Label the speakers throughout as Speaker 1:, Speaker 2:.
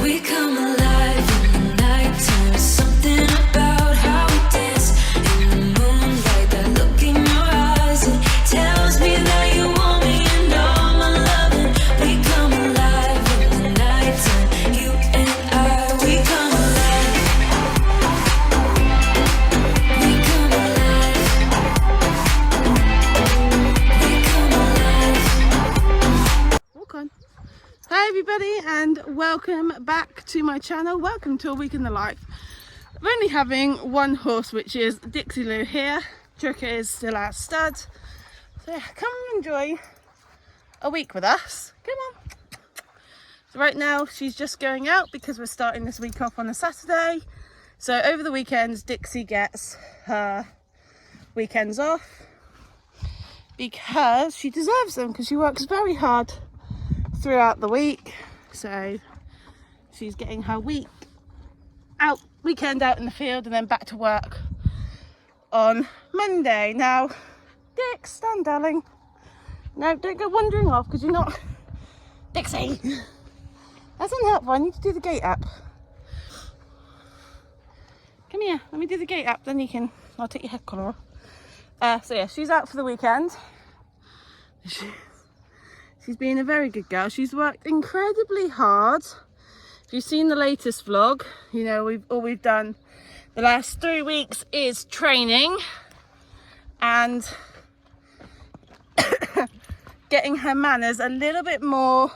Speaker 1: We come alive in the nighttime. Something about how we dance in the moonlight. That look in your eyes, it tells me that you want me and all my loving. We come alive in the nighttime. You and I, we come alive. We come alive. We come alive.
Speaker 2: Walk on. Hi everybody and welcome back to my channel. Welcome to a week in the life. I'm only having one horse, which is Dixie Lou here. Tricker is still at stud. So yeah, come enjoy a week with us. Come on. So right now she's just going out because we're starting this week off on a Saturday. So over the weekends Dixie gets her weekends off because she deserves them, because she works very hard throughout the week. So she's getting her weekend out in the field and then back to work on Monday. Now Dix, stand darling. No, don't go wandering off because you're not Dixie. That's unhelpful. I need to do the gate up. Come here, let me do the gate up, then you can, I'll take your head collar off. So yeah, she's out for the weekend. She's been a very good girl. She's worked incredibly hard. If you've seen the latest vlog, you know all we've done the last 3 weeks is training and getting her manners a little bit more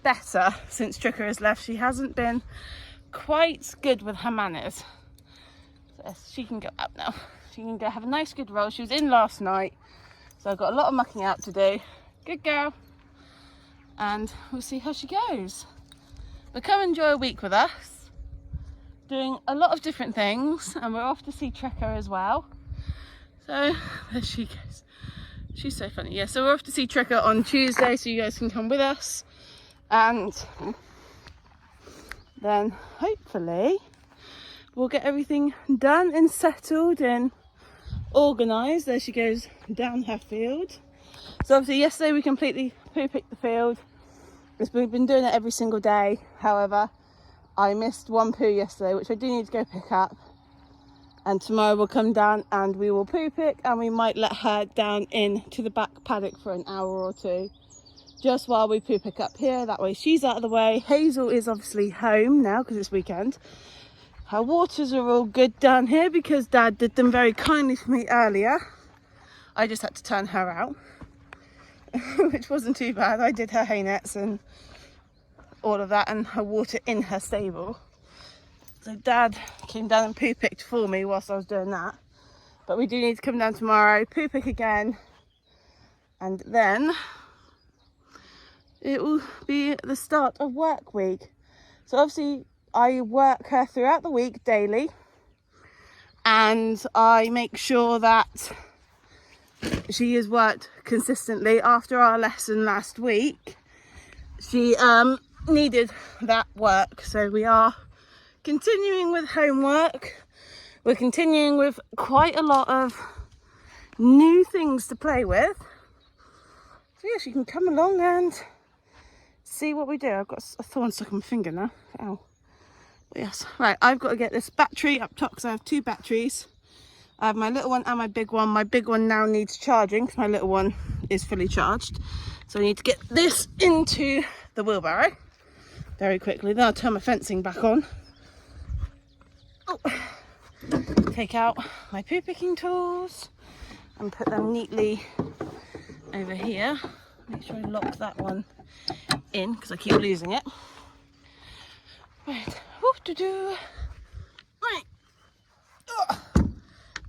Speaker 2: better since Tricker has left. She hasn't been quite good with her manners. So she can go up now. She can go have a nice good roll. She was in last night, so I've got a lot of mucking out to do. Good girl, and we'll see how she goes. But come enjoy a week with us, doing a lot of different things, and we're off to see Tricker as well. So there she goes. She's so funny. Yeah, so we're off to see Tricker on Tuesday, so you guys can come with us, and then hopefully we'll get everything done and settled and organised. There she goes down her field. So obviously yesterday we completely poo-picked the field. We've been doing it every single day. However, I missed one poo yesterday, which I do need to go pick up. And tomorrow we'll come down and we will poo-pick, and we might let her down into the back paddock for an hour or two, just while we poo-pick up here. That way she's out of the way. Hazel is obviously home now because it's weekend. Her waters are all good down here because Dad did them very kindly for me earlier. I just had to turn her out. Which wasn't too bad. I did her hay nets and all of that, and her water in her stable. So Dad came down and poo picked for me whilst I was doing that. But we do need to come down tomorrow, poo pick again, and then it will be the start of work week. So obviously I work her throughout the week daily, and I make sure that she has worked consistently. After our lesson last week, she needed that work, so we are continuing with homework. We're continuing with quite a lot of new things to play with. So yeah, she can come along and see what we do. I've got a thorn stuck on my finger now. Ow. But yes, right, I've got to get this battery up top because I have 2 batteries. I have my little one and my big one. My big one now needs charging because my little one is fully charged. So I need to get this into the wheelbarrow very quickly. Then I'll turn my fencing back on. Oh. Take out my poo picking tools and put them neatly over here. Make sure I lock that one in because I keep losing it. Right. Right. Ugh.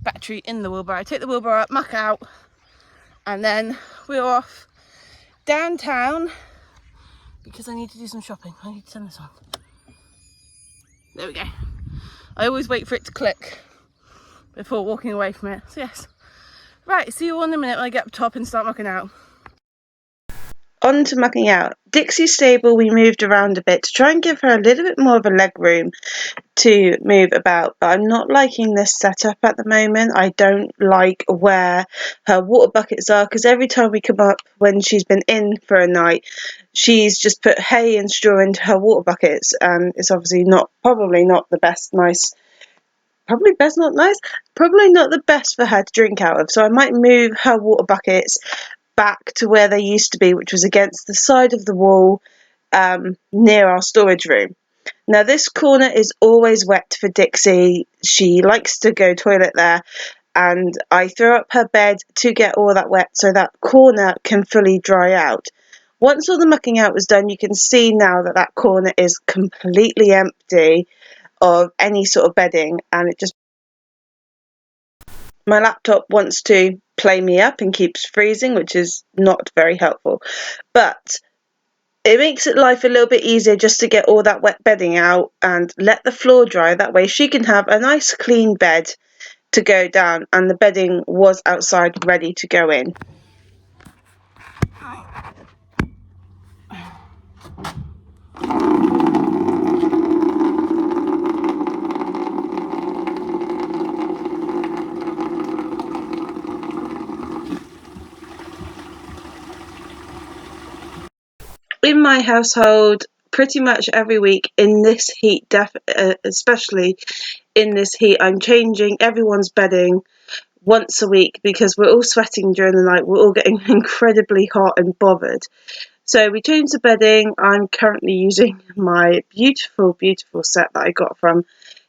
Speaker 2: Battery in the wheelbarrow. Take the wheelbarrow up, muck out, and then we're off downtown because I need to do some shopping. I need to turn this on. There we go. I always wait for it to click before walking away from it. So yes. Right, see you all in a minute when I get up top and start mucking out.
Speaker 3: On to mucking out. Dixie's stable we moved around a bit to try and give her a little bit more of a leg room to move about, but I'm not liking this setup at the moment. I don't like where her water buckets are, because every time we come up when she's been in for a night, she's just put hay and straw into her water buckets, and it's obviously probably not the best for her to drink out of. So I might move her water buckets back to where they used to be, which was against the side of the wall near our storage room. Now, this corner is always wet for Dixie. She likes to go toilet there, and I throw up her bed to get all that wet so that corner can fully dry out. Once all the mucking out was done, you can see now that that corner is completely empty of any sort of bedding, and my laptop wants to play me up and keeps freezing, which is not very helpful. But it makes life a little bit easier just to get all that wet bedding out and let the floor dry. That way she can have a nice clean bed to go down, and the bedding was outside ready to go in. In my household, pretty much every week in this heat, especially in this heat, I'm changing everyone's bedding once a week because we're all sweating during the night. We're all getting incredibly hot and bothered. So we changed the bedding. I'm currently using my beautiful, beautiful set that I got from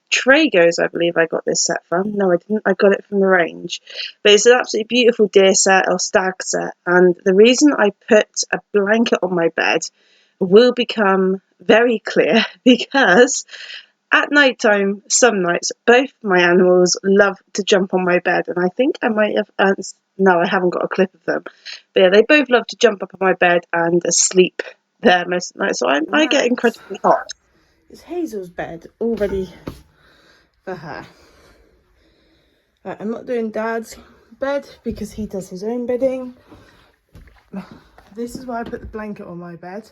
Speaker 3: Traeger's, I believe I got this set from. No, I didn't. I got it from the range. But it's an absolutely beautiful deer set or stag set. And the reason I put a blanket on my bed will become very clear because at night time, some nights, both my animals love to jump on my bed. And I think I might have... no, I haven't got a clip of them. But yeah, they both love to jump up on my bed and sleep there most of the night. So I get incredibly hot.
Speaker 2: It's Hazel's bed all ready for her. Right, I'm not doing Dad's bed because he does his own bedding. This is why I put the blanket on my bed,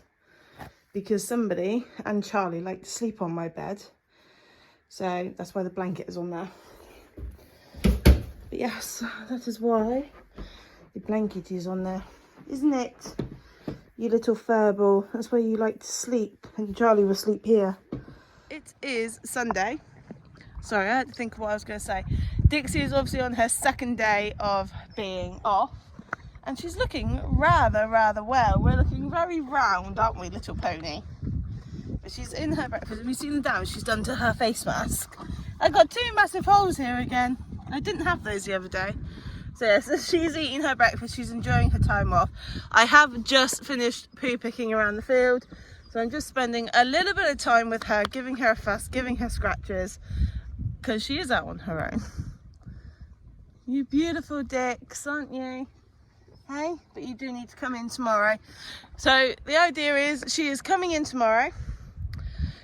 Speaker 2: because somebody and Charlie like to sleep on my bed. So that's why the blanket is on there. But yes, that is why the blanket is on there, isn't it? You little furball. That's where you like to sleep, and Charlie will sleep here. It is Sunday. Sorry, I had to think of what I was going to say. Dixie is obviously on her second day of being off, and she's looking rather well. We're looking very round, aren't we, little pony? But she's in her breakfast. Have you seen the damage she's done to her face mask? I got 2 massive holes here again. I didn't have those the other day. So yes, she's eating her breakfast. She's enjoying her time off. I have just finished poo picking around the field, so I'm just spending a little bit of time with her, giving her a fuss, giving her scratches, because she is out on her own. You beautiful Dix, aren't you? Hey, but you do need to come in tomorrow. So the idea is she is coming in tomorrow.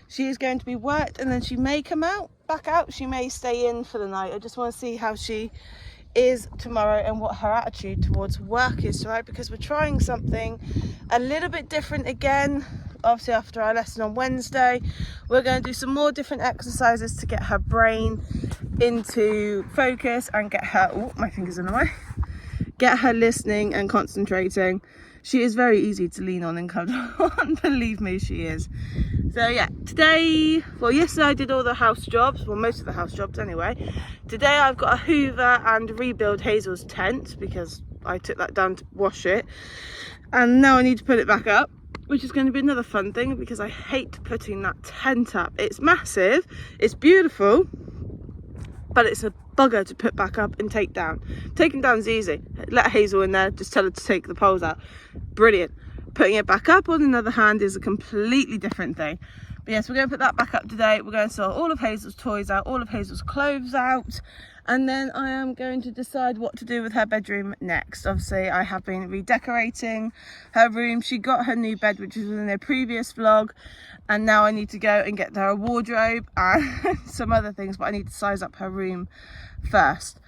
Speaker 2: She is going to be worked, and then she may come back out. She may stay in for the night. I just want to see how she is tomorrow and what her attitude towards work is tomorrow, because we're trying something a little bit different again. Obviously after our lesson on Wednesday, we're going to do some more different exercises to get her brain into focus and get her, oh, my finger's in the way, get her listening and concentrating. She is very easy to lean on and cuddle on, believe me, she is. So yeah, yesterday I did all the house jobs, well, most of the house jobs anyway. Today I've got to hoover and rebuild Hazel's tent because I took that down to wash it, and now I need to put it back up, which is going to be another fun thing because I hate putting that tent up. It's massive, it's beautiful, but it's a bugger to put back up and take down. Taking down's easy. Let Hazel in there, just tell her to take the poles out. Brilliant. Putting it back up, on the other hand, is a completely different thing. But yes, we're going to put that back up today. We're going to sort all of Hazel's toys out, all of Hazel's clothes out, and then I am going to decide what to do with her bedroom next. Obviously, I have been redecorating her room. She got her new bed, which was in their previous vlog, and now I need to go and get her a wardrobe and some other things, but I need to size up her room first.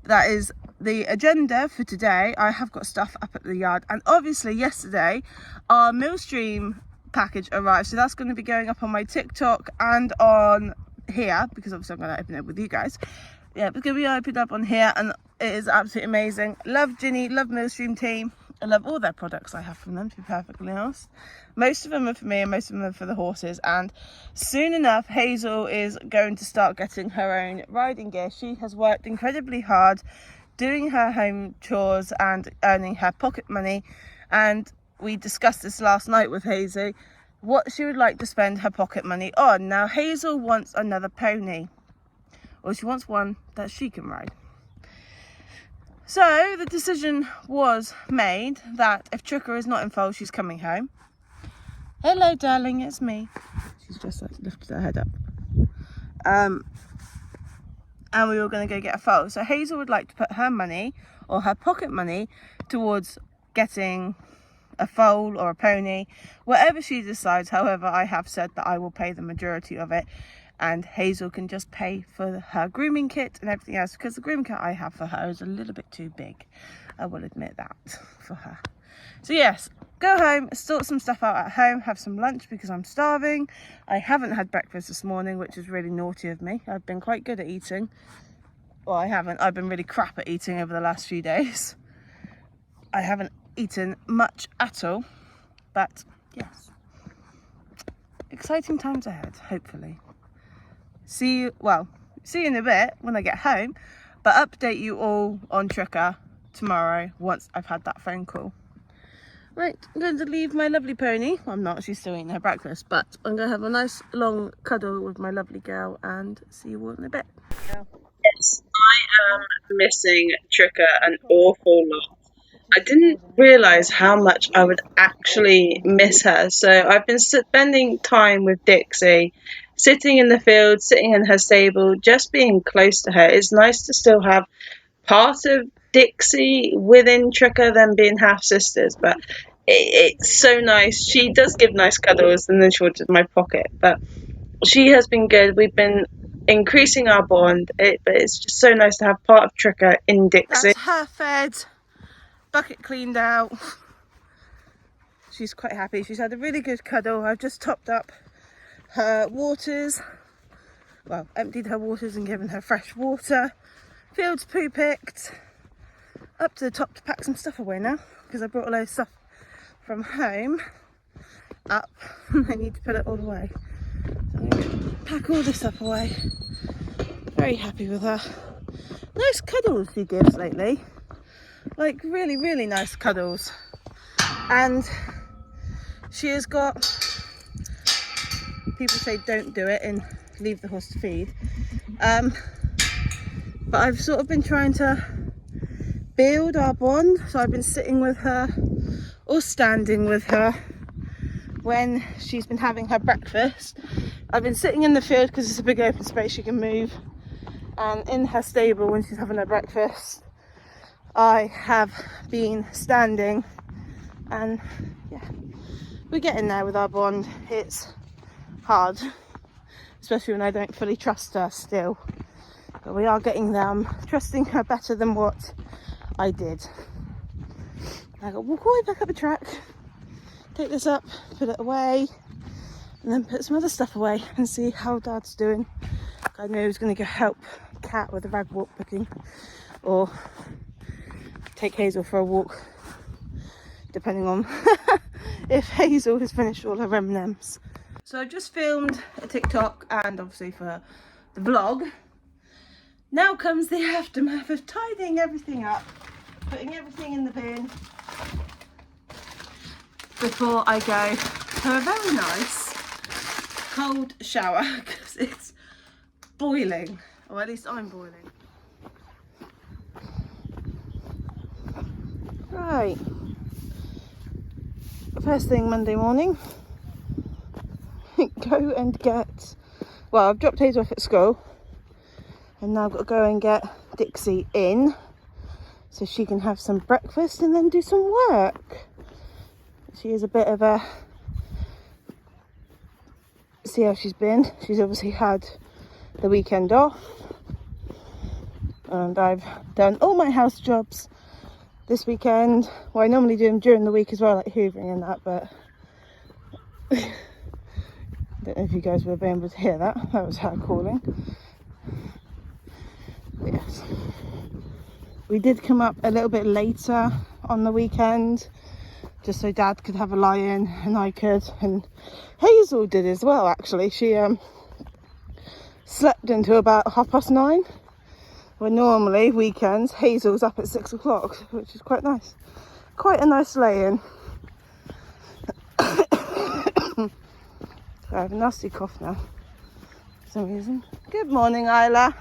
Speaker 2: that is the agenda for today. I have got stuff up at the yard, and obviously yesterday our Millstream package arrived, so that's going to be going up on my TikTok and on here, because obviously I'm going to open it with you guys. Yeah, it's going to be opened up on here, and it is absolutely amazing. Love Ginny, love Millstream team. I love all their products I have from them, to be perfectly honest. Most of them are for me and most of them are for the horses, and soon enough Hazel is going to start getting her own riding gear. She has worked incredibly hard doing her home chores and earning her pocket money, and we discussed this last night with Hazel, what she would like to spend her pocket money on. Now Hazel wants another pony, or she wants one that she can ride. So the decision was made that if Tricker is not in foal, she's coming home. Hello darling, it's me. She's just like lifted her head up. And we were going to go get a foal. So Hazel would like to put her money, or her pocket money, towards getting a foal or a pony, whatever she decides. However, I have said that I will pay the majority of it, and Hazel can just pay for her grooming kit and everything else, because the grooming kit I have for her is a little bit too big. I will admit that for her. So yes, go home, sort some stuff out at home, have some lunch because I'm starving. I haven't had breakfast this morning, which is really naughty of me. I've been quite good at eating. Well, I haven't. I've been really crap at eating over the last few days. I haven't eaten much at all, but yes. Exciting times ahead, hopefully. See you in a bit when I get home, but update you all on Tricker tomorrow once I've had that phone call. Right, I'm going to leave my lovely pony. Well, I'm not, she's still eating her breakfast, but I'm going to have a nice long cuddle with my lovely girl and see you all in a bit.
Speaker 3: Yes, I am missing Tricker an awful lot. I didn't realise how much I would actually miss her. So I've been spending time with Dixie, sitting in the field, sitting in her stable, just being close to her. It's nice to still have part of Dixie within Tricker, them being half sisters, but it's so nice. She does give nice cuddles, and then she'll just my pocket, but she has been good. We've been increasing our bond, but it's just so nice to have part of Tricker in Dixie.
Speaker 2: That's her fed, bucket cleaned out. She's quite happy. She's had a really good cuddle. I've just topped up her waters, well, emptied her waters and given her fresh water. Fields poo picked. Up to the top to pack some stuff away now, because I brought a load of stuff from home up and I need to put it all away. So I'm going to pack all this stuff away. Very happy with her. Nice cuddles she gives lately. Like really, really nice cuddles. And she has got, people say don't do it and leave the horse to feed. But I've sort of been trying to build our bond. So I've been sitting with her or standing with her when she's been having her breakfast. I've been sitting in the field because it's a big open space she can move, and in her stable when she's having her breakfast I have been standing, and yeah, we're getting there with our bond. It's hard, especially when I don't fully trust her still, but we are getting there. I'm trusting her better than what I did. I got to walk all the way back up the track, take this up, put it away, and then put some other stuff away and see how Dad's doing. I knew he was going to go help Cat with the rag walk booking, or take Hazel for a walk, depending on if Hazel has finished all her M&Ms. So I've just filmed a TikTok and obviously for the vlog. Now comes the aftermath of tidying everything up, putting everything in the bin before I go for a very nice cold shower, because it's boiling, or at least I'm boiling. Right, first thing Monday morning, go and get, well, I've dropped Hazel off at school and now I've got to go and get Dixie in so she can have some breakfast and then do some work. She is a bit of a, see how she's been. She's obviously had the weekend off, And I've done all my house jobs this weekend. Well, I normally do them during the week as well, like hoovering and that, but I don't know if you guys will be able to hear that. That was her calling. But yes, we did come up a little bit later on the weekend, just so Dad could have a lie-in and I could, and Hazel did as well actually. She slept until about 9:30, when normally weekends Hazel's up at 6 o'clock, which is quite nice. Quite a nice lay-in. I have a nasty cough now for some reason. Good morning, Isla.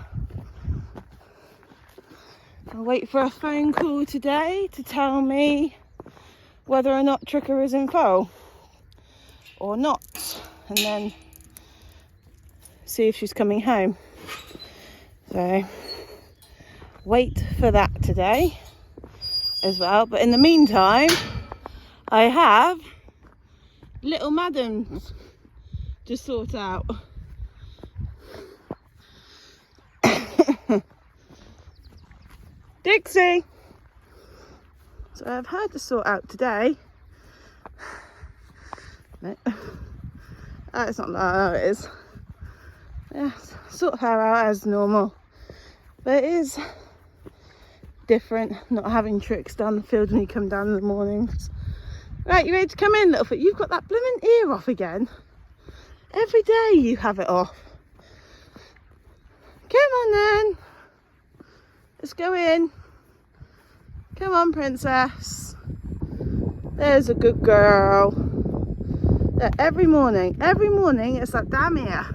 Speaker 2: I'll wait for a phone call today to tell me whether or not Tricker is in foal or not, and then see if she's coming home. So wait for that today as well. But in the meantime, I have little madams to sort out. Dixie! So I've had to sort out today. No. Oh, it's not that, no, it is. Yes, sort her out as normal. But it is different not having tricks down the field when you come down in the mornings. Right, you ready to come in, little foot? You've got that blooming ear off again. Every day you have it off. Come on then. Let's go in. Come on, princess. There's a good girl. Yeah, every morning it's that damn ear.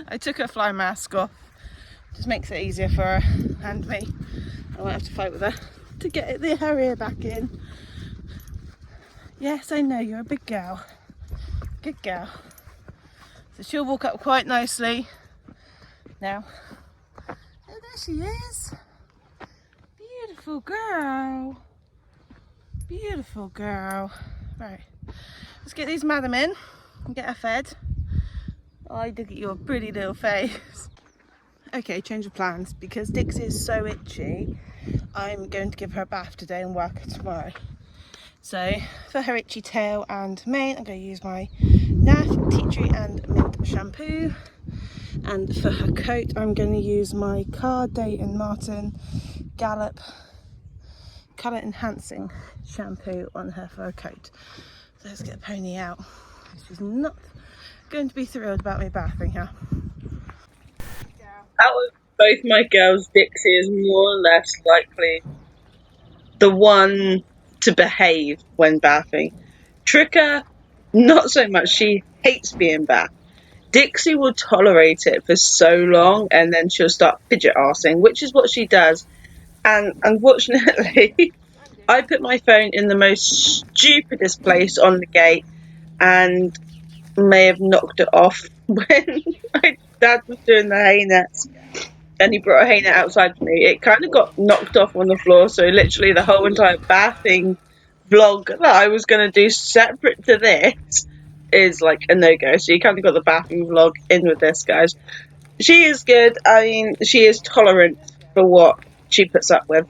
Speaker 2: I took her fly mask off. Just makes it easier for her and me. I won't have to fight with her to get her ear back in. Yes, I know, you're a big girl. Good girl. So she'll walk up quite nicely now. Oh, there she is. Beautiful girl. Beautiful girl. Right, let's get these madam in and get her fed. Oh, I did get your pretty little face. Okay, change of plans. Because Dixie is so itchy, I'm going to give her a bath today and work her tomorrow. So for her itchy tail and mane, I'm going to use my Nath Tea Tree and Mint shampoo. And for her coat, I'm going to use my Dayton Martin Gallop colour enhancing shampoo on her for her coat. So let's get the pony out. She's not going to be thrilled about me bathing her.
Speaker 3: Out of both my girls, Dixie is more or less likely the one to behave when bathing. Tricker, not so much. She hates being bathed. Dixie will tolerate it for so long and then she'll start fidget arsing, which is what she does. And unfortunately, I put my phone in the most stupidest place on the gate and may have knocked it off when my dad was doing the hay nets and he brought a hay net outside for me. It kind of got knocked off on the floor, so literally the whole entire bathing vlog that I was going to do separate to this is like a no-go. So you kind of got the bathing vlog in with this, guys. She is good. I mean, she is tolerant for what she puts up with.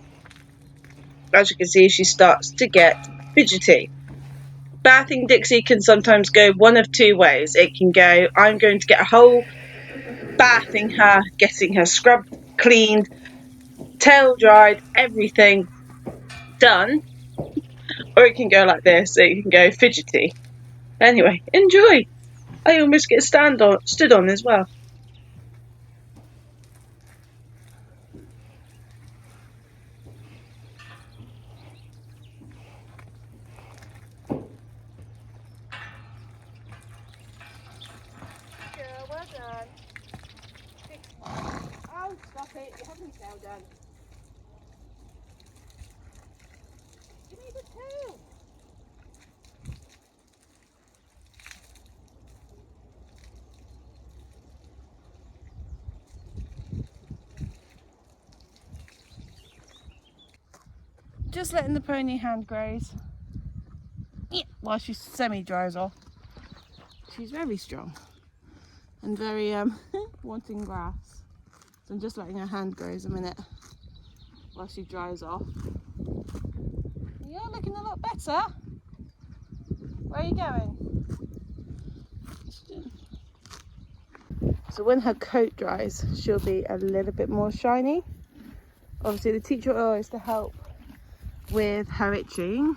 Speaker 3: As you can see, she starts to get fidgety. Bathing Dixie can sometimes go one of two ways. It can go, I'm going to get a whole bathing her, getting her scrubbed, cleaned, tail dried, everything done. Or it can go like this. It can go fidgety. Anyway, enjoy. I almost get stood on as well.
Speaker 2: Girl, well done. Oh, stop it. You haven't tail done. Give me the tail. Just letting the pony hand graze. Yeah, while she semi-dries off. She's very strong and very wanting grass. So I'm just letting her hand graze a minute while she dries off. You're looking a lot better. Where are you going? So when her coat dries, she'll be a little bit more shiny. Obviously the teacher oil is to help with her itching,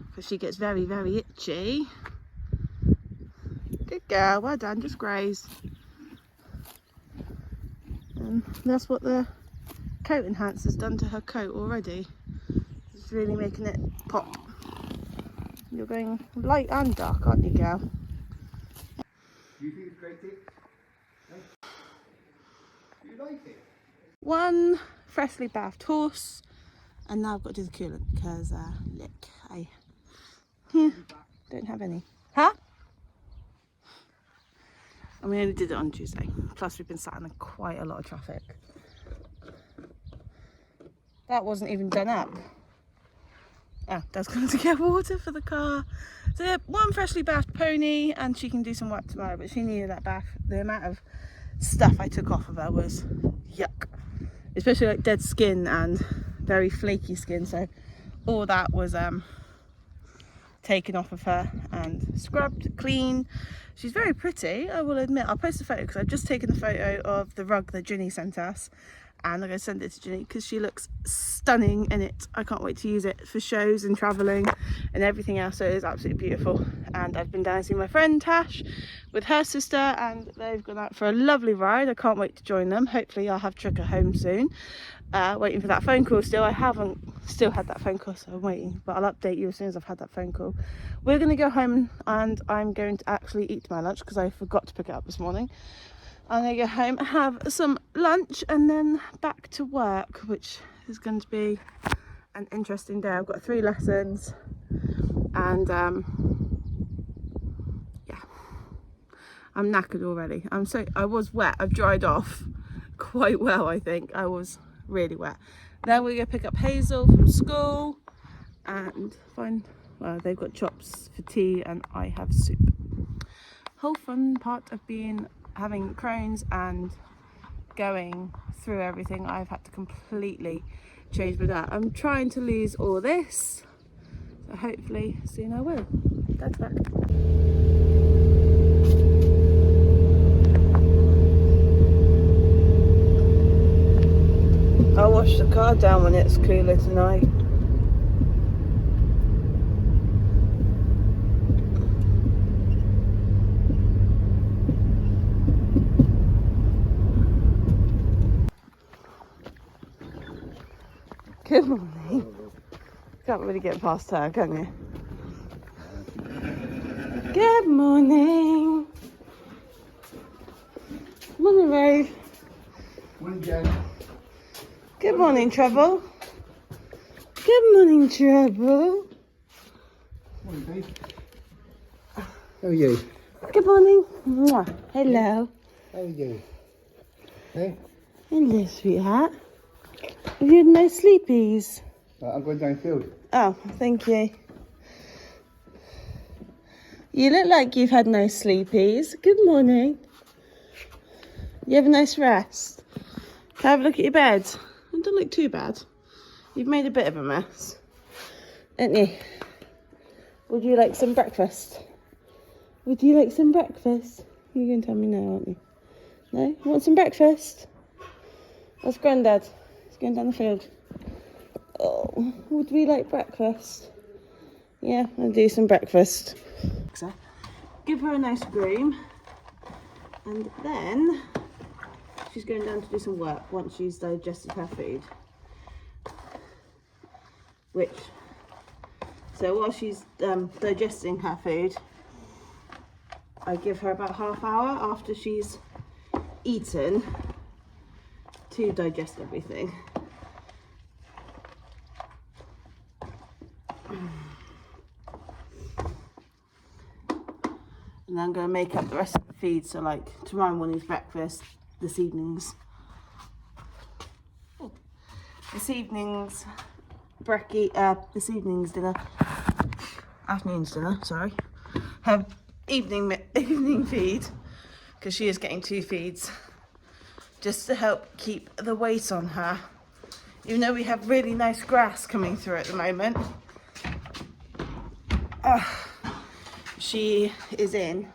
Speaker 2: because she gets very, very itchy. Good girl, well done, just graze. And that's what the coat enhancer's done to her coat already. It's really making it pop. You're going light and dark, aren't you, girl?
Speaker 4: Do you think it's great, Dick? Hey? Do you like it?
Speaker 2: One freshly bathed horse, and now I've got to do the coolant because look, I don't have any. Huh? And we only did it on Tuesday. Plus we've been sat in quite a lot of traffic. That wasn't even done up. Oh, Dad's going to get water for the car. So yeah, one freshly bathed pony, and she can do some work tomorrow, but she needed that bath. The amount of stuff I took off of her was yuck. Especially like dead skin and very flaky skin, so all that was taken off of her and scrubbed clean. She's very pretty, I will admit. I'll post a photo because I've just taken a photo of the rug that Ginny sent us, and I'm going to send it to Ginny because she looks stunning in it. I can't wait to use it for shows and travelling and everything else, so it is absolutely beautiful. And I've been down to see my friend Tash with her sister, and they've gone out for a lovely ride. I can't wait to join them. Hopefully I'll have Tricker home soon. Waiting for that phone call still. I haven't still had that phone call, so I'm waiting, but I'll update you as soon as I've had that phone call. We're going to go home, and I'm going to actually eat my lunch because I forgot to pick it up this morning. I'm going to go home, have some lunch, and then back to work, which is going to be an interesting day. I've got 3 lessons, and yeah, I'm knackered already. I was wet. I've dried off quite well, I think. I was really wet. Then we're going to pick up Hazel from school and well, they've got chops for tea and I have soup. Whole fun part of having Crohn's and going through everything. I've had to completely change my diet. I'm trying to lose all this, so hopefully soon I will. Dad's back. I'll wash the car down when it's cooler tonight. Good morning. Can't really get past her, can you? Good morning. Morning, Rave.
Speaker 4: Morning, Jen.
Speaker 2: Good morning, Trouble. Good morning, Trouble.
Speaker 4: Morning, babe. How are you?
Speaker 2: Good morning. Mwah. Hello.
Speaker 4: How are you? Hey?
Speaker 2: Hello, sweetheart. Have you had nice sleepies?
Speaker 4: I'm going downfield.
Speaker 2: Oh, thank you. You look like you've had nice sleepies. Good morning. You have a nice rest. Can I have a look at your bed? It doesn't look too bad. You've made a bit of a mess, haven't you? Would you like some breakfast? Would you like some breakfast? You're going to tell me no, aren't you? No? You want some breakfast? That's Grandad. He's going down the field. Oh, would we like breakfast? Yeah, I'll do some breakfast. So, give her a nice groom, and then she's going down to do some work once she's digested her food. So while she's digesting her food, I give her about half hour after she's eaten to digest everything. And then I'm going to make up the rest of the feed, so like tomorrow morning's breakfast, this evening's dinner, afternoon's dinner, sorry. Her evening feed, because she is getting 2 feeds just to help keep the weight on her. Even though we have really nice grass coming through at the moment, she is in.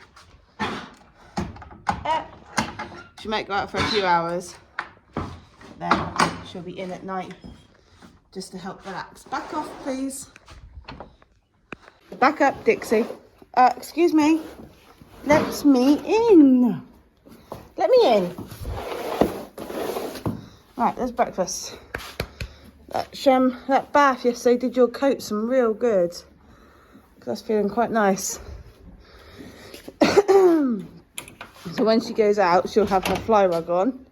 Speaker 2: She might go out for a few hours, then she'll be in at night just to help relax. Back off, please. Back up, Dixie. Excuse me. Let me in. Let me in. Right, there's breakfast. That bath yesterday did your coat some real good. That's feeling quite nice. So when she goes out, she'll have her fly rug on.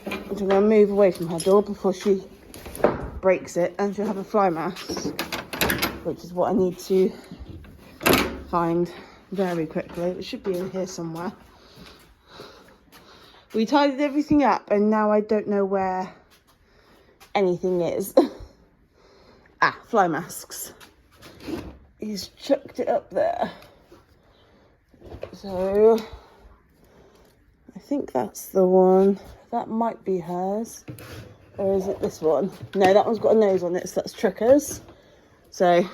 Speaker 2: I'm going to move away from her door before she breaks it, and she'll have a fly mask, which is what I need to find very quickly. It should be in here somewhere. We tidied everything up, and now I don't know where anything is. Fly masks. He's chucked it up there. So I think that's the one. That might be hers. Or is it this one? No, that one's got a nose on it, so that's Tricker's. So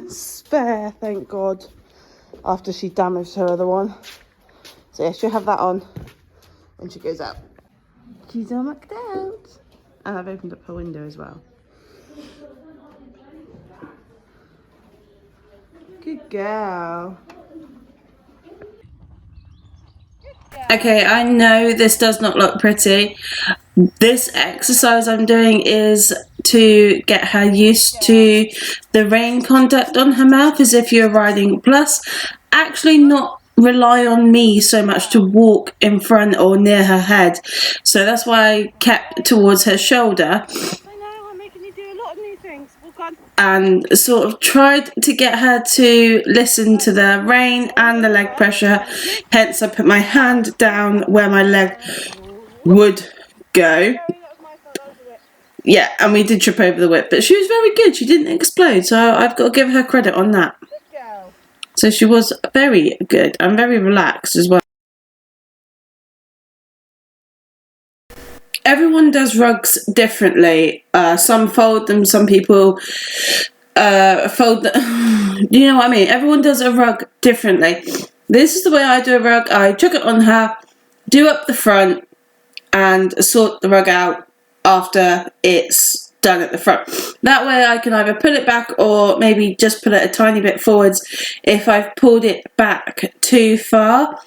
Speaker 2: spare, thank God, after she damaged her other one. So yeah, she'll have that on when she goes out. She's all mucked out. And I've opened up her window as well. Good girl.
Speaker 3: Okay, I know this does not look pretty. This exercise I'm doing is to get her used to the rain contact on her mouth as if you're riding, plus actually not rely on me so much to walk in front or near her head. So that's why I kept towards her shoulder.
Speaker 2: I know, I'm making you do a lot of new things. Walk on.
Speaker 3: And sort of tried to get her to listen to the rain and the leg pressure. Hence I put my hand down where my leg would go. Yeah, and we did trip over the whip, but she was very good. She didn't explode, so I've got to give her credit on that. So she was very good and very relaxed as well. Everyone does rugs differently. Some fold them, some people fold them. You know what I mean? Everyone does a rug differently. This is the way I do a rug. I chuck it on her, do up the front, and sort the rug out after it's done at the front. That way I can either pull it back or maybe just pull it a tiny bit forwards if I've pulled it back too far.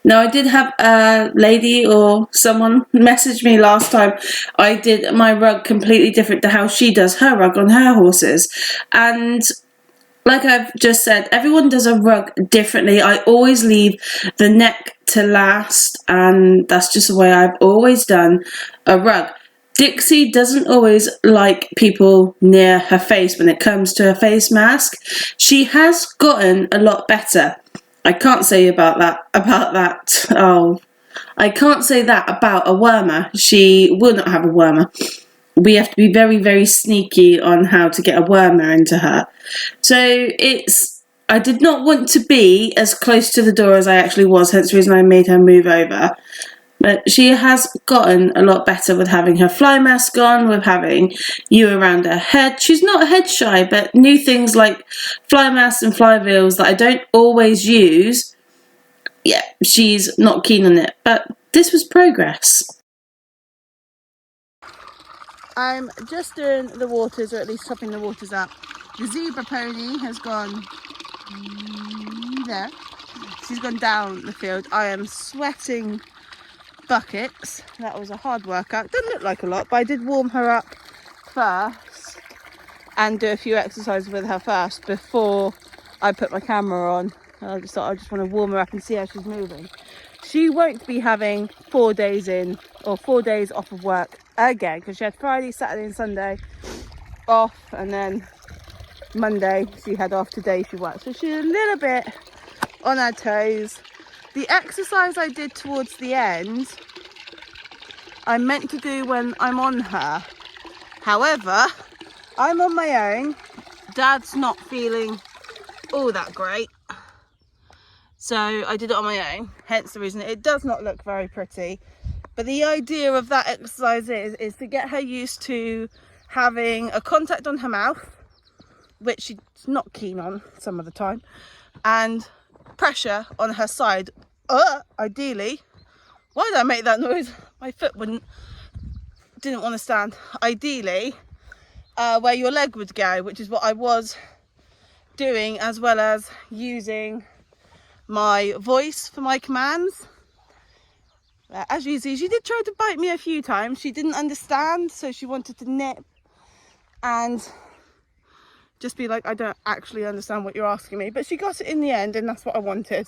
Speaker 3: Now, I did have a lady or someone message me last time. I did my rug completely different to how she does her rug on her horses. And like I've just said, everyone does a rug differently. I always leave the neck to last, and that's just the way I've always done a rug. Dixie doesn't always like people near her face when it comes to her face mask. She has gotten a lot better. I can't say about that. Oh, I can't say that about a wormer. She will not have a wormer. We have to be very, very sneaky on how to get a wormer into her. So I did not want to be as close to the door as I actually was, hence the reason I made her move over. But she has gotten a lot better with having her fly mask on, with having you around her head. She's not head shy, but new things like fly masks and fly veils that I don't always use, yeah, she's not keen on it. But this was progress.
Speaker 2: I'm just doing the waters, or at least topping the waters up. The zebra pony has gone there. She's gone down the field. I am sweating buckets. That was a hard workout. Doesn't look like a lot, but I did warm her up first and do a few exercises with her first before I put my camera on. I just thought I just want to warm her up and see how she's moving. She won't be having 4 days in or 4 days off of work again, because she had Friday, Saturday and Sunday off, and then Monday she had off. Today she worked, so she's a little bit on her toes. The exercise I did towards the end, I meant to do when I'm on her. However, I'm on my own. Dad's not feeling all that great. So I did it on my own, hence the reason it does not look very pretty. But the idea of that exercise is to get her used to having a contact on her mouth, which she's not keen on some of the time, and pressure on her side. Ideally, why did I make that noise? My foot didn't want to stand. Ideally, where your leg would go, which is what I was doing, as well as using my voice for my commands. As you see, she did try to bite me a few times. She didn't understand, so she wanted to nip and just be like, I don't actually understand what you're asking me. But she got it in the end, and that's what I wanted.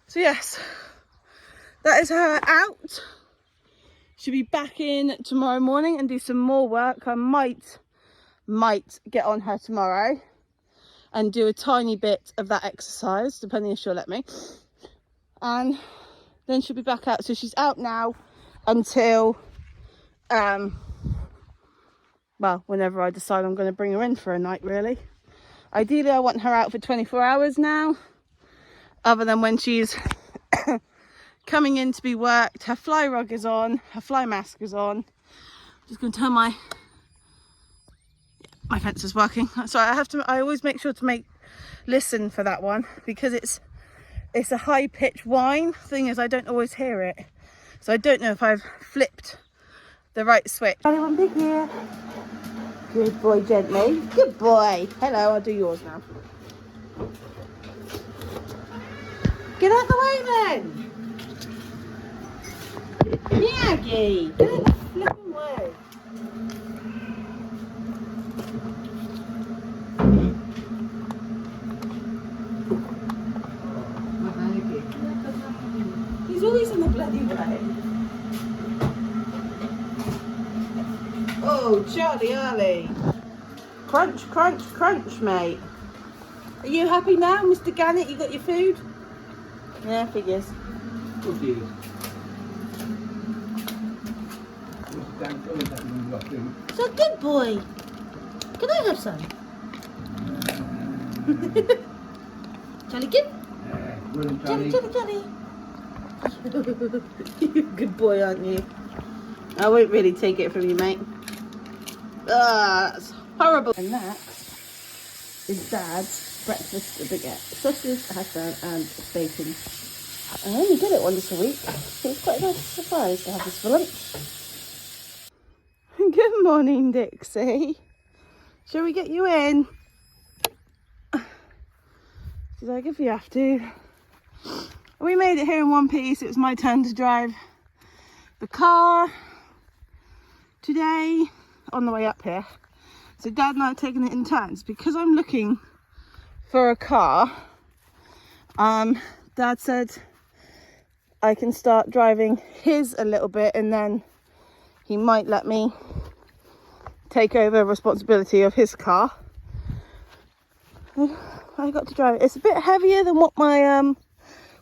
Speaker 2: So yes, that is her out. She'll be back in tomorrow morning and do some more work. I might get on her tomorrow and do a tiny bit of that exercise, depending if she'll let me. And then she'll be back out. So she's out now until, well, whenever I decide I'm going to bring her in for a night, really. Ideally, I want her out for 24 hours now, other than when she's coming in to be worked. Her fly rug is on, her fly mask is on. Just going to turn my fence is working. So I always make sure to listen for that one, because it's a high-pitched whine. Thing is, I don't always hear it, so I don't know if I've flipped the right switch. Anyone big here? Good boy, gently. Good boy. Hello, I'll do yours now. Get out the way then. Maggie, get out the flipping way. He's always in the bloody way. Oh, Charlie Arlie. Crunch, crunch, crunch, mate. Are you happy now, Mr. Gannett? You got your food? Yeah, figures.
Speaker 4: Good deal.
Speaker 2: So good boy. Can I have some? Charlie, good? Charlie, Charlie, Charlie. You're a good boy, aren't you? I won't really take it from you, mate. That's horrible. And that is Dad's breakfast baguette. Sausage, hash brown and bacon. I only get it once a week. So it's quite a nice surprise to have this for lunch. Good morning, Dixie. Shall we get you in? She's like, if you have to. We made it here in one piece. It was my turn to drive the car today on the way up here. So Dad and I are taking it in turns because I'm looking for a car. Dad said I can start driving his a little bit, and then he might let me take over responsibility of his car. I got to drive it. It's a bit heavier than what my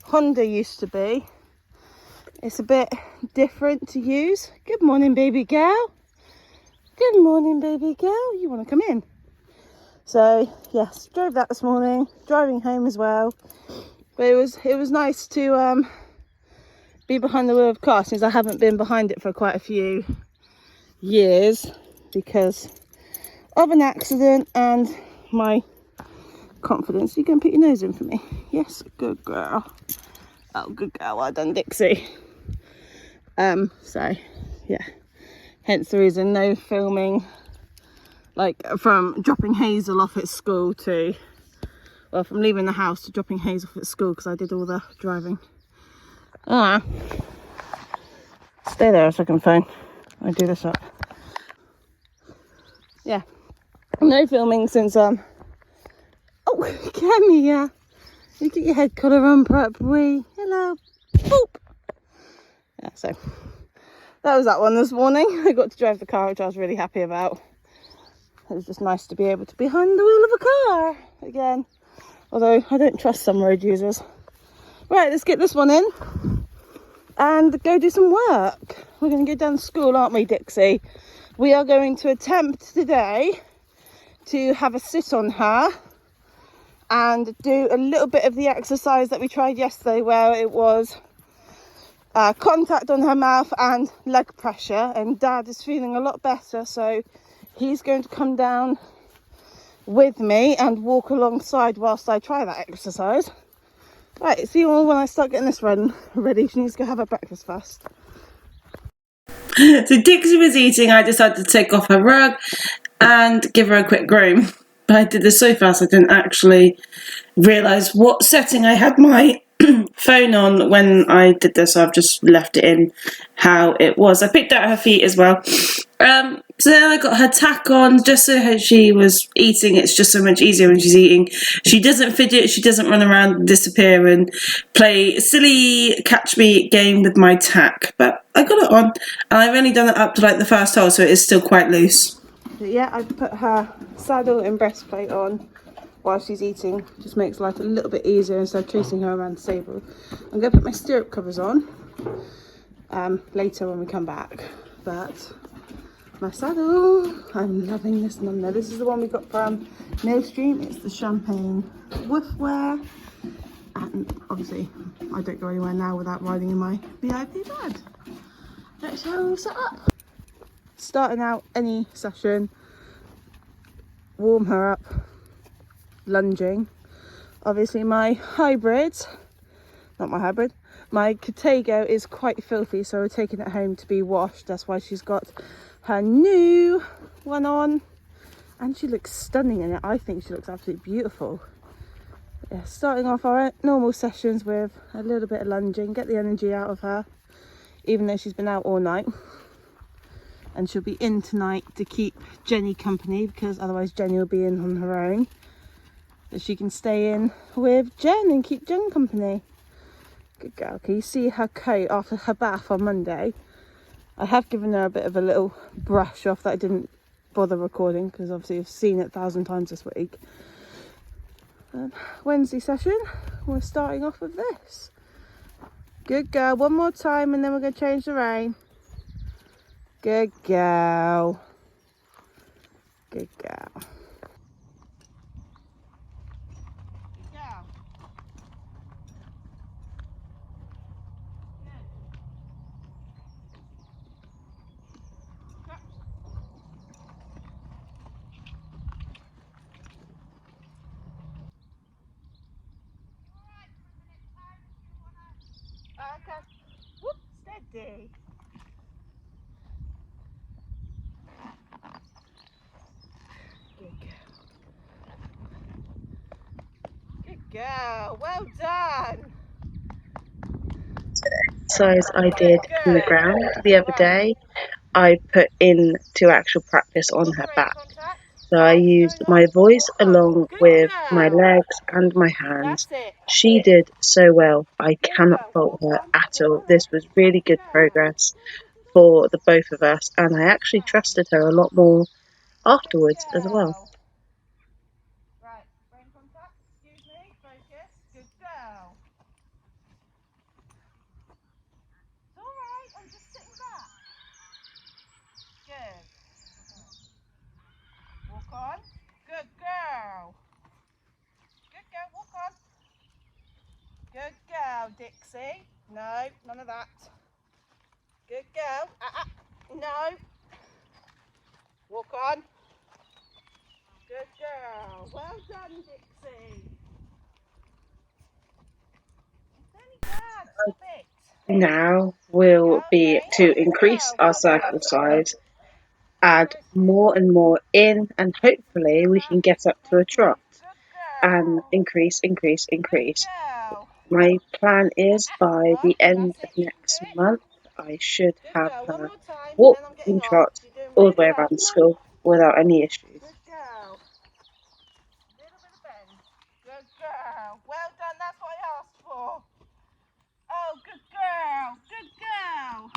Speaker 2: Honda used to be. It's a bit different to use. Good morning, baby girl. Good morning, baby girl. You want to come in? So yes, drove that this morning. Driving home as well. But it was nice to be behind the wheel of a car, since I haven't been behind it for quite a few years because of an accident and my confidence. You can put your nose in for me. Yes, good girl. Oh, good girl. Well done, Dixie. So yeah, hence the reason no filming, like from dropping Hazel off at school to, well, from leaving the house to dropping Hazel off at school, because I did all the driving. Stay there a second, phone. I do this up. Yeah, no filming since oh, come here. You get your head colour on properly. Hello. Boop. Yeah, so that was that one this morning. I got to drive the car, which I was really happy about. It was just nice to be able to be behind the wheel of a car again. Although I don't trust some road users. Right, let's get this one in and go do some work. We're going to go down to school, aren't we, Dixie? We are going to attempt today to have a sit on her and do a little bit of the exercise that we tried yesterday, where it was contact on her mouth and leg pressure. And Dad is feeling a lot better, so he's going to come down with me and walk alongside whilst I try that exercise. Right, see you all when I start getting this run ready. She needs to go have her breakfast first.
Speaker 3: So Dixie was eating. I decided to take off her rug and give her a quick groom. But I did this so fast I didn't actually realise what setting I had my phone on when I did this, so I've just left it in how it was. I picked out her feet as well. So then I got her tack on just so she was eating. It's just so much easier when she's eating. She doesn't fidget, she doesn't run around and disappear and play a silly catch me game with my tack. But I got it on, and I've only done it up to like the first hole, so it is still quite loose.
Speaker 2: But yeah, I put her saddle and breastplate on while she's eating. Just makes life a little bit easier instead of chasing her around the stable. I'm going to put my stirrup covers on later when we come back. But my saddle, I'm loving this one. Now this is the one we got from Millstream. It's the champagne woof wear. And obviously I don't go anywhere now without riding in my VIP bed. Let's go set up. Starting out any session, warm her up, lunging. Obviously my Catego is quite filthy, so we're taking it home to be washed. That's why she's got her new one on, and she looks stunning in it. I think she looks absolutely beautiful. But yeah, starting off our normal sessions with a little bit of lunging, get the energy out of her, even though she's been out all night. And she'll be in tonight to keep Jenny company, because otherwise Jenny will be in on her own. But she can stay in with Jen and keep Jen company. Good girl. Can you see her coat after her bath on Monday? I have given her a bit of a little brush off that I didn't bother recording, because obviously I've seen it 1,000 times this week. Wednesday session, we're starting off with this. Good girl. One more time and then we're going to change the rein. Good girl. Good girl. Good girl. Okay. Whoop, steady. Good girl. Good girl. Well done.
Speaker 3: Exercise I did in the ground the other day, I put into actual practice on her
Speaker 2: Brain
Speaker 3: back.
Speaker 2: contact.
Speaker 3: So I
Speaker 2: Lights
Speaker 3: used
Speaker 2: going
Speaker 3: my
Speaker 2: on.
Speaker 3: voice
Speaker 2: Walk on.
Speaker 3: along
Speaker 2: Good
Speaker 3: with my
Speaker 2: girl.
Speaker 3: legs and my hands.
Speaker 2: That's it.
Speaker 3: She did so well. I
Speaker 2: Good
Speaker 3: cannot
Speaker 2: girl.
Speaker 3: fault
Speaker 2: Walk
Speaker 3: her
Speaker 2: on.
Speaker 3: at
Speaker 2: Good
Speaker 3: all.
Speaker 2: girl.
Speaker 3: This was really
Speaker 2: Good
Speaker 3: good
Speaker 2: girl.
Speaker 3: progress for the both of us, and I actually trusted her a lot more
Speaker 2: Good
Speaker 3: afterwards as well.
Speaker 2: girl. Right. Brain contact. Excuse me. Focus. Good girl. It's all right. I'm just sitting back. Good. Walk on. Good girl. Good girl. Walk on. Good girl, Dixie. No, none of that. Good girl. No. Walk on. Good girl. Well done, Dixie. It's only Dad. Stop it.
Speaker 3: Now
Speaker 2: Good
Speaker 3: will
Speaker 2: girl,
Speaker 3: be
Speaker 2: Jane.
Speaker 3: to
Speaker 2: Good
Speaker 3: increase
Speaker 2: girl.
Speaker 3: our
Speaker 2: Well
Speaker 3: circle
Speaker 2: done.
Speaker 3: size, add
Speaker 2: Very
Speaker 3: more
Speaker 2: sticky.
Speaker 3: and more in, and hopefully we can get up to a
Speaker 2: Thank you.
Speaker 3: trot
Speaker 2: Good
Speaker 3: and
Speaker 2: girl.
Speaker 3: increase.
Speaker 2: Good girl.
Speaker 3: My plan is by
Speaker 2: Walk on.
Speaker 3: the end
Speaker 2: That's
Speaker 3: of
Speaker 2: it. Keep
Speaker 3: next
Speaker 2: it.
Speaker 3: month, I should
Speaker 2: Good
Speaker 3: have
Speaker 2: girl. One
Speaker 3: her
Speaker 2: more time and
Speaker 3: walk
Speaker 2: then I'm getting
Speaker 3: and
Speaker 2: off.
Speaker 3: trot
Speaker 2: You're doing
Speaker 3: all the
Speaker 2: really
Speaker 3: way
Speaker 2: well.
Speaker 3: around
Speaker 2: Come on.
Speaker 3: school without any issues.
Speaker 2: Good girl. Little bit of bend. Good girl. Well done. That's what I asked for. Oh, good girl. Good girl.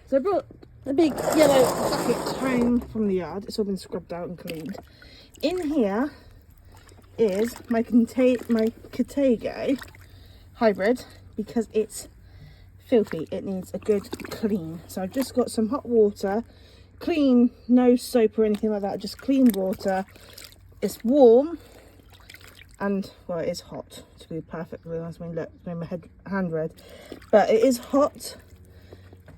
Speaker 2: So I brought a big yellow bucket home from the yard. It's all been scrubbed out and cleaned. In here is my Catego hybrid, because it's filthy. It needs a good clean. So I've just got some hot water, clean, no soap or anything like that, just clean water. It's warm and, well, it is hot, to be perfectly honest. I mean, look, it's made my hand red. But it is hot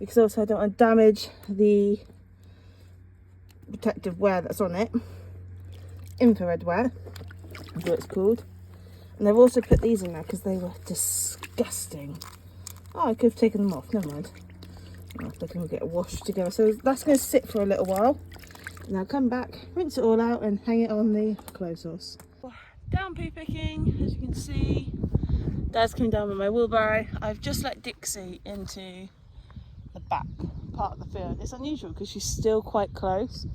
Speaker 2: because also I don't want to damage the protective wear that's on it. Infrared wear is what it's called. And they've also put these in there because they were disgusting. Oh, I could have taken them off, never mind. Oh, they can all get washed together. So that's going to sit for a little while. And I'll come back, rinse it all out and hang it on the clothes horse. Down poo picking, as you can see. Dad's coming down with my wheelbarrow. I've just let Dixie into the back part of the field. It's unusual because she's still quite close.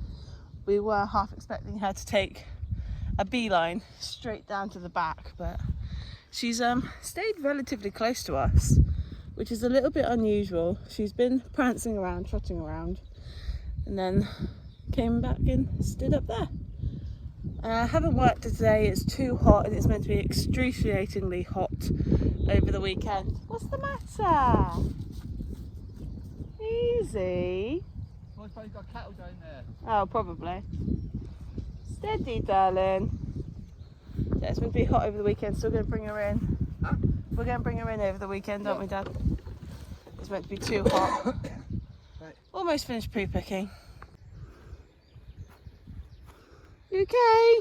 Speaker 2: We were half expecting her to take a beeline straight down to the back, but she's stayed relatively close to us, which is a little bit unusual. She's been prancing around, trotting around, and then came back and stood up there. I haven't worked today. It's too hot and it's meant to be excruciatingly hot over the weekend. What's the matter? Easy.
Speaker 4: Well, it's probably got cattle down there.
Speaker 2: Oh, probably. Steady, darling. Yeah, it's meant to be hot over the weekend. Still going to bring her in.
Speaker 4: Huh?
Speaker 2: We're going to bring her in over the weekend, aren't we, Dad? It's meant to be too hot.
Speaker 4: Right.
Speaker 2: Almost finished poo picking. You okay?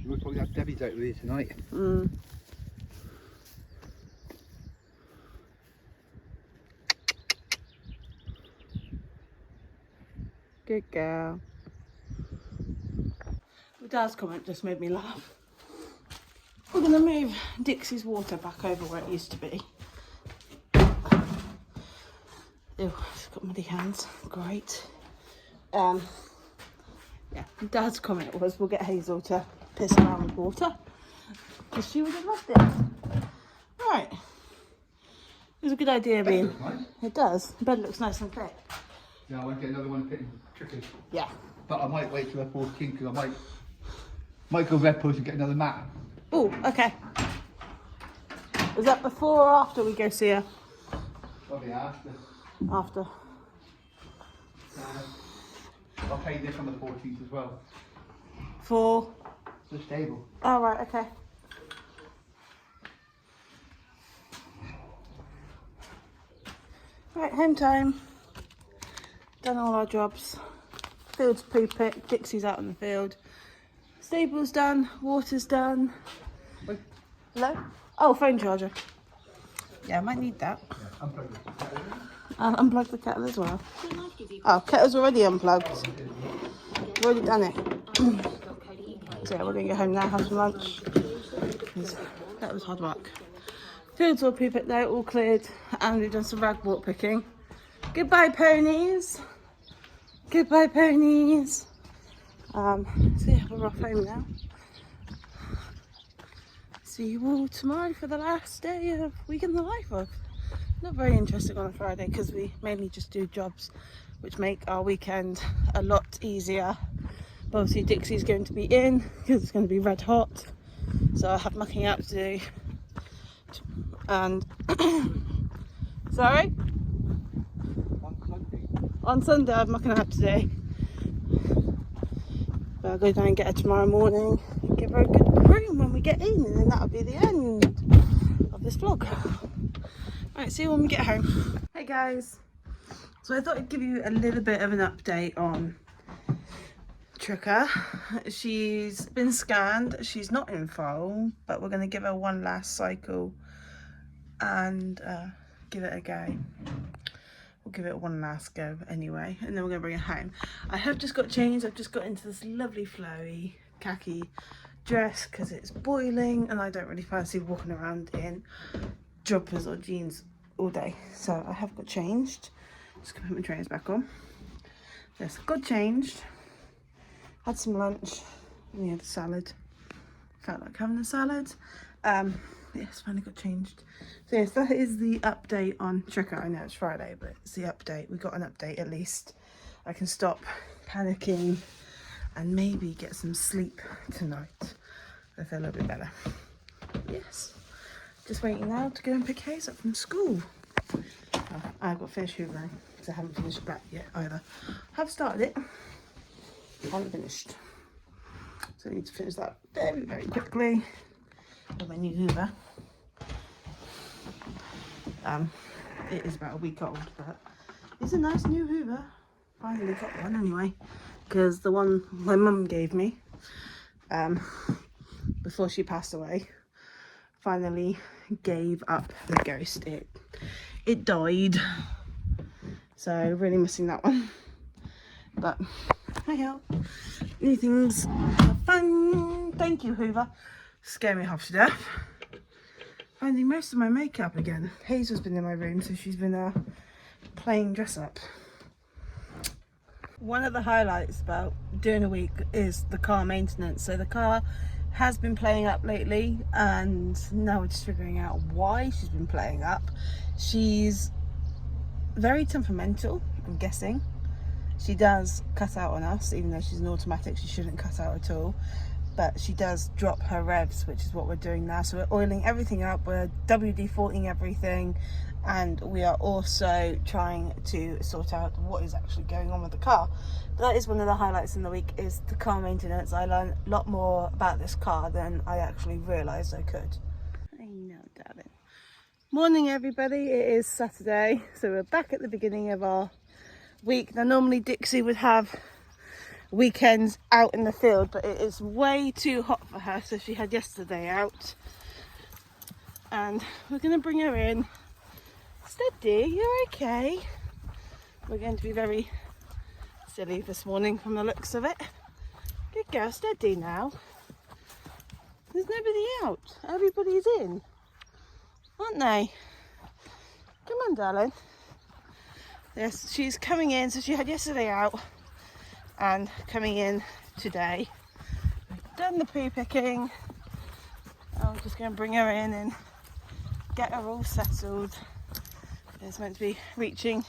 Speaker 4: We'll probably have Debbie's out with you tonight.
Speaker 2: Mm. Good girl. My dad's comment just made me laugh. We're going to move Dixie's water back over where it used to be. Ew, it's got muddy hands. Great. Yeah, my dad's comment was we'll get Hazel to piss around with water because she would have loved it. Right. It was a good idea, being.
Speaker 4: Nice.
Speaker 2: It does. The bed looks nice and thick.
Speaker 4: Yeah, I want to get another one pitting tricky.
Speaker 2: Yeah.
Speaker 4: But I might wait till they're 14 because I might go red push and get another mat.
Speaker 2: Oh, okay. Is that before or after we go see her?
Speaker 4: Probably after.
Speaker 2: After.
Speaker 4: I'll pay this on the 14th as well.
Speaker 2: For?
Speaker 4: The stable.
Speaker 2: Oh, right, okay. Right, home time. Done all our jobs. Field's poo picked, Dixie's out in the field. Stable's done, water's done.
Speaker 4: Wait.
Speaker 2: Hello? Oh, phone charger. Yeah, I might need that.
Speaker 4: Yeah, unplug it.
Speaker 2: I'll unplug the kettle as well. Oh, kettle's already unplugged. We've already done it. So yeah, we're going to go home now, have some lunch. That was hard work. Field's all poo picked though, all cleared. And we've done some ragwort picking. Goodbye, ponies. Goodbye, ponies. So yeah, we're off home now. See you all tomorrow for the last day of Week in the Life of. Not very interesting on a Friday because we mainly just do jobs which make our weekend a lot easier. But obviously Dixie's going to be in because it's going to be red hot. So I have mucking out to do. And sorry? On Sunday I have mucking out today. But I'll go down and get her tomorrow morning and give her a good groom when we get in, and then that'll be the end of this vlog. Right, see you when we get home. Hey guys, so I thought I'd give you a little bit of an update on Tricka. She's been scanned, she's not in foal, but we're going to give her one last cycle and give it a go. We'll give it one last go anyway, and then we're going to bring it home. I have just got changed. I've just got into this lovely flowy khaki dress because it's boiling and I don't really fancy walking around in jumpers or jeans all day. So I have got changed. Just gonna put my trainers back on. Yes, got changed. Had some lunch. We had a salad. Felt like having a salad. Yes, finally got changed. So yes, that is the update on Tricker. I know it's Friday, but it's the update. We got an update at least. I can stop panicking and maybe get some sleep tonight. I feel a little bit better. Yes. Just waiting now to go and pick Hayes up from school. Oh, I've got to finish hoovering because I haven't finished that yet either. I've started it. Haven't finished. So I need to finish that very, very quickly with my new hoover. It is about a week old, but it's a nice new hoover. Finally got one anyway, because the one my mum gave me before she passed away finally gave up the ghost. It died, so really missing that one. But hey ho, new things are fun. Thank you, hoover. Scare me half to death. Finding most of my makeup again. Hazel's been in my room, so she's been playing dress up. One of the highlights about doing a week is the car maintenance. So the car has been playing up lately, and now we're just figuring out why she's been playing up. She's very temperamental, I'm guessing. She does cut out on us, even though she's an automatic, she shouldn't cut out at all. But she does drop her revs, which is what we're doing now. So we're oiling everything up, we're WD-40ing everything, and we are also trying to sort out what is actually going on with the car. That is one of the highlights in the week, is the car maintenance. I learned a lot more about this car than I actually realised I could. I know, darling. Morning, everybody. It is Saturday, so we're back at the beginning of our week. Now, normally Dixie would have weekends out in the field, but it is way too hot for her, so she had yesterday out, and we're going to bring her in. Steady, you're okay. We're going to be very silly this morning from the looks of it. Good girl, steady now. There's nobody out, everybody's in, aren't they? Come on, darling. Yes, she's coming in, so she had yesterday out and coming in today. We've done the poo picking. I'm just going to bring her in and get her all settled. It's meant to be reaching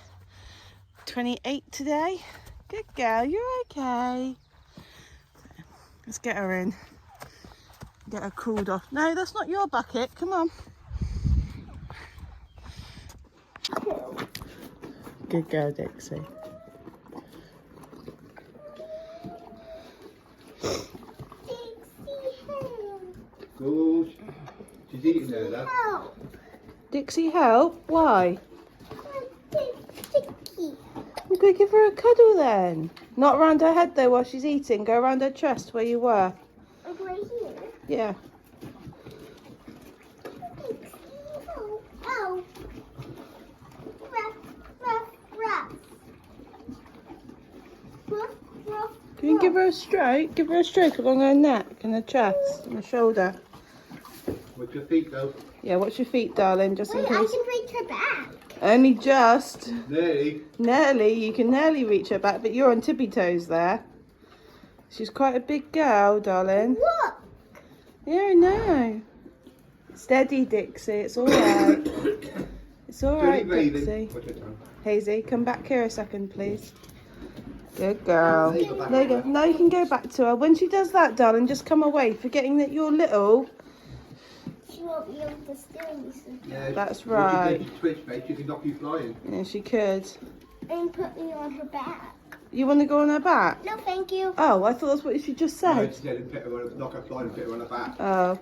Speaker 2: 28 today. Good girl, you're okay. Let's get her in, get her cooled off. No, that's not your bucket, come on. Good girl, Dixie.
Speaker 4: Good. She's eating there, love.
Speaker 2: Dixie, help? Why? I'm going to give her a cuddle then. Not around her head though while she's eating. Go around her chest where you were.
Speaker 5: Right here?
Speaker 2: Yeah.
Speaker 5: Oh. Ruff.
Speaker 2: Can you give her a stroke? Give her a stroke along her neck and her chest and her shoulder.
Speaker 4: What's your feet, though?
Speaker 2: Yeah, watch your feet, darling, just in
Speaker 5: Wait,
Speaker 2: case.
Speaker 5: I can reach her back.
Speaker 2: Only just.
Speaker 4: Nearly.
Speaker 2: Nearly, you can nearly reach her back, but you're on tippy toes there. She's quite a big girl, darling.
Speaker 5: Look.
Speaker 2: Yeah, I know. Steady, Dixie, it's alright. It's alright, Dixie.
Speaker 4: What's your tongue?
Speaker 2: Hazy, come back here a second, please. Good girl.
Speaker 4: There you go, back
Speaker 2: There you
Speaker 4: to
Speaker 2: go.
Speaker 4: her.
Speaker 2: Now you can go back to her. When she does that, darling, just come away, forgetting that you're little.
Speaker 5: She won't be able to steal me soon.
Speaker 4: Yeah,
Speaker 2: That's
Speaker 4: when
Speaker 2: right.
Speaker 4: She does twitch, mate, she can knock you flying.
Speaker 2: Yeah, she could.
Speaker 5: And put me on her back.
Speaker 2: You want to go on her back?
Speaker 5: No, thank you.
Speaker 2: Oh, I thought that's what she just
Speaker 4: No,
Speaker 2: said.
Speaker 4: she said put her on, knock her flying and put her on her back.
Speaker 2: Oh.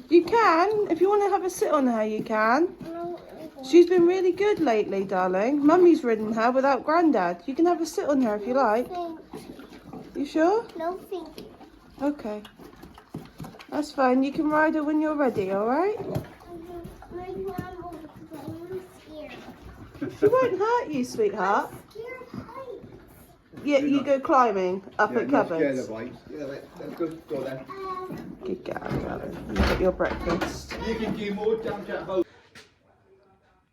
Speaker 2: You can. If you want to have a sit on her, you can.
Speaker 5: No,
Speaker 2: She's been really good lately, darling. Mummy's ridden her without Grandad. You can have a sit on her if you like. You sure?
Speaker 5: No, thank you.
Speaker 2: Okay. That's fine. You can ride her when you're ready, alright?
Speaker 5: My mom will because I'm scared.
Speaker 2: She won't hurt you, sweetheart.
Speaker 5: Scared of heights.
Speaker 2: Yeah, you go climbing up
Speaker 4: Yeah,
Speaker 2: at
Speaker 4: not scared
Speaker 2: cupboards.
Speaker 4: of heights. Yeah, that's good. Go then.
Speaker 2: Good girl, darling. You get your breakfast.
Speaker 4: You can do more damage at home.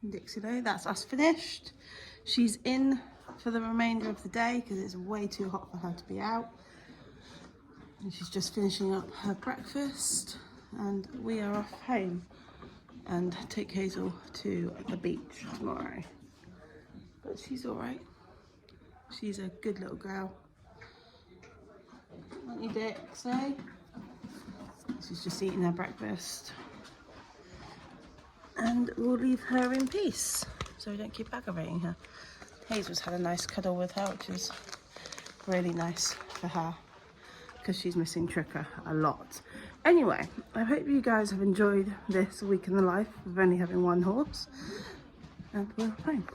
Speaker 2: Dixie though, that's us finished. She's in for the remainder of the day because it's way too hot for her to be out. And she's just finishing up her breakfast, and we are off home and take Hazel to the beach tomorrow. But she's all right. She's a good little girl. Aren't you, Dixie? She's just eating her breakfast. And we'll leave her in peace so we don't keep aggravating her. Hazel's had a nice cuddle with her, which is really nice for her because she's missing Tricker a lot. Anyway, I hope you guys have enjoyed this week in the life of only having one horse, and we're home.